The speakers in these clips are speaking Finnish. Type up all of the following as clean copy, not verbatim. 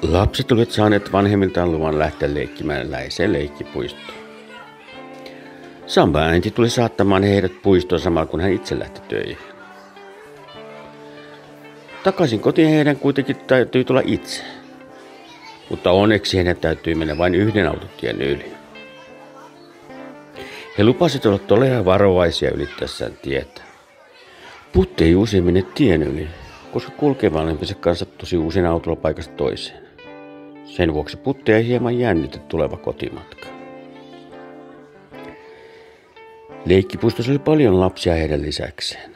Lapset olivat saaneet vanhemmiltaan luvan lähteä leikkimään läheiseen leikkipuistoon. Sampan äiti tuli saattamaan heidät puistoon samalla kun hän itse lähti töihin. Takaisin kotiin heidän kuitenkin täytyi tulla itse, mutta onneksi heidän täytyi mennä vain yhden autotien yli. He lupasivat olla todella varovaisia ylittäessään tietä. Putti ei usein mene tien yli, koska kulkee vanhempiensa kanssa tosi usein autolla paikasta toiseen. Sen vuoksi Putti ei hieman jännitä tuleva kotimatka. Leikkipuistossa oli paljon lapsia heidän lisäkseen.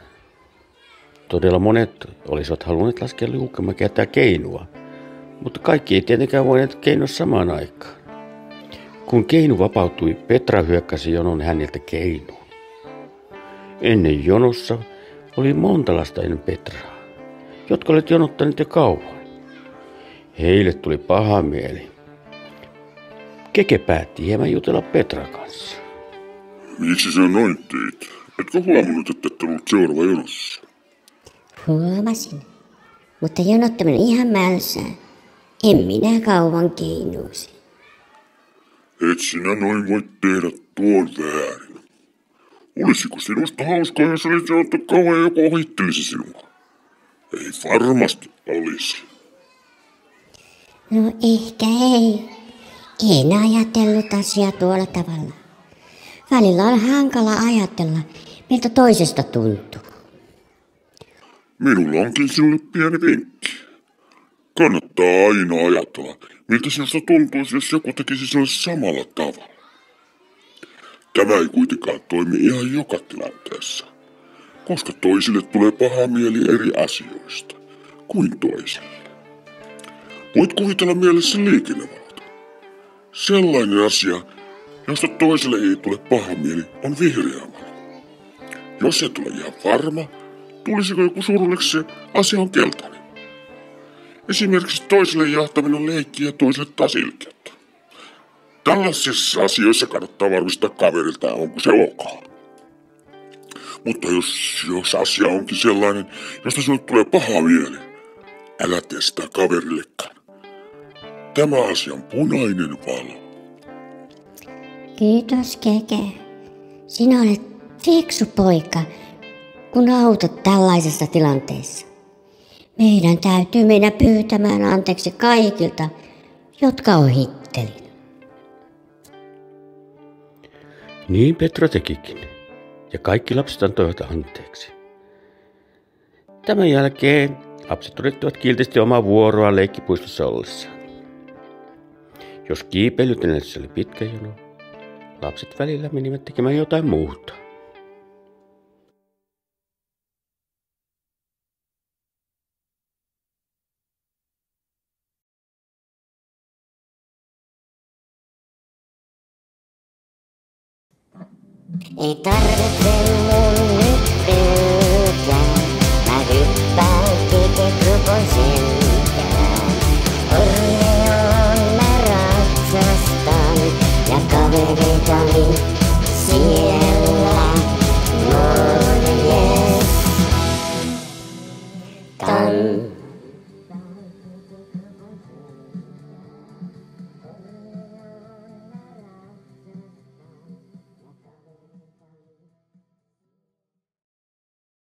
Todella monet olisivat halunneet laskea liukemäkeä tai keinua, mutta kaikki ei tietenkään voineet keinoa samaan aikaan. Kun keinu vapautui, Petra hyökkäsi jonon häneltä keinuun. Ennen jonossa oli monta lasta ennen Petraa, jotka olivat jonottaneet jo kauan. Heille tuli paha mieli. Keke päätti hieman jutella Petran kanssa. Miksi sä noin teit? Etkö huomannut, että et ollut seuraava jonossa? Huomasin, mutta jonottaminen ihan mälsää. En minä kauan keinuisi. Et sinä noin voi tehdä tuon väärin. Olisiko sinusta hauskaa, jos olit jonottanut kauan ja joku ohittelisi sinua? Ei varmasti olisi. No ehkä ei. En ajatellut asiaa tuolla tavalla. Välillä on hankala ajatella, miltä toisesta tuntuu. Minulla onkin sinulle pieni vinkki. Kannattaa aina ajatella, miltä sinusta tuntuisi, jos joku tekisi sinulle samalla tavalla. Tämä ei kuitenkaan toimi ihan joka tilanteessa, koska toisille tulee paha mieli eri asioista kuin toisille. Voit kuvitella mielessä liikennevalot. Sellainen asia, josta toiselle ei tule paha mieli, on vihreä valo. Jos et ole ihan varma, tulisiko joku surulleksi se asia on keltainen. Esimerkiksi toiselle jahtaminen on leikki ja toiselle taas ilkeyttä. Tällaisissa asioissa kannattaa varmistaa kaverilta, onko se ok. Mutta jos asia onkin sellainen, josta sinulle tulee paha mieli, älä tee sitä kaverillekaan. Tämä asia on punainen valo. Kiitos, Keke. Sinä olet fiksu poika, kun autat tällaisessa tilanteessa. Meidän täytyy mennä pyytämään anteeksi kaikilta, jotka ohittelin. Niin Petra tekikin, ja kaikki lapset antoivat anteeksi. Tämän jälkeen lapset odottivat kiltisti omaa vuoroa leikkipuistossa ollessaan. Jos kiipeilytellessä oli pitkä jono, lapset välillä menivät tekemään jotain muuta. Ei tarvitse mun nyt pyytää, mä hyppään Keke-grupon selkään. Orneon mä ratsastan ja kavereitani siellä.